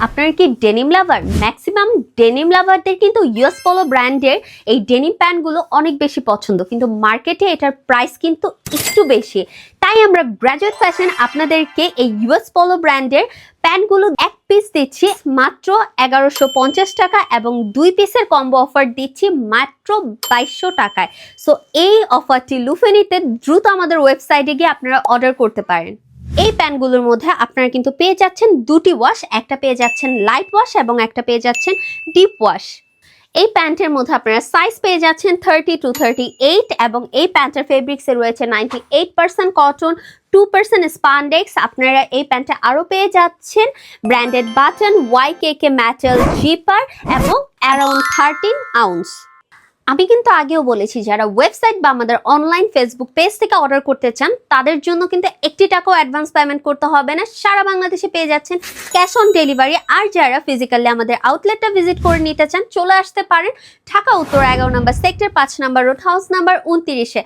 আপনারা কি ডেনিম লাভার? Maximum denim লাভারদের কিন্তু ইউএস পলো ব্র্যান্ডের এই ডেনিম প্যান্টগুলো অনেক বেশি পছন্দ, কিন্তু মার্কেটে এটার প্রাইস কিন্তু একটু বেশি। তাই আমরা গ্র্যাজুয়েট ফ্যাশন আপনাদেরকে এই ইউএস পলো ব্র্যান্ডের প্যান্টগুলো এক পিস দিচ্ছি মাত্র 1150 টাকা এবং 2 পিসের কম্বো অফার দিচ্ছি মাত্র 2200 টাকায়। সো এই অফারটি লুফে নিতে দ্রুত আমাদের ওয়েবসাইটে গিয়ে আপনারা অর্ডার করতে পারেন। এই প্যান্টগুলোর মধ্যে আপনারা কিন্তু পেয়ে যাচ্ছেন দুটি ওয়াশ, একটা পেয়ে যাচ্ছেন লাইট ওয়াশ এবং একটা পেয়ে যাচ্ছেন ডিপ ওয়াশ। এই প্যান্টের মধ্যে আপনারা সাইজ পেয়ে যাচ্ছেন 30 to 38 এবং এই প্যান্টের ফেব্রিক্সে রয়েছে 98% কটন, 2% স্পান্ডেক্স। আপনারা এই প্যান্টে আরও পেয়ে যাচ্ছেন branded button, YKK metal zipper এবং অ্যারাউন্ড 13 আউন্স। আমি কিন্তু আগেও বলেছি যারা ওয়েবসাইট বা আমাদের অনলাইন ফেসবুক পেজ থেকে অর্ডার করতে চান তাদের জন্য কিন্তু 1 টাকাও অ্যাডভান্স পেমেন্ট করতে হবে না, সারা বাংলাদেশে পেয়ে যাচ্ছেন ক্যাশ অন ডেলিভারি। আর যারা ফিজিক্যালি আমাদের আউটলেটটা ভিজিট করে নিতে চান চলে আসতে পারেন ঢাকা উত্তর 11 নম্বর সেক্টর 5 নম্বর রোড হাউস নাম্বার 29-এ।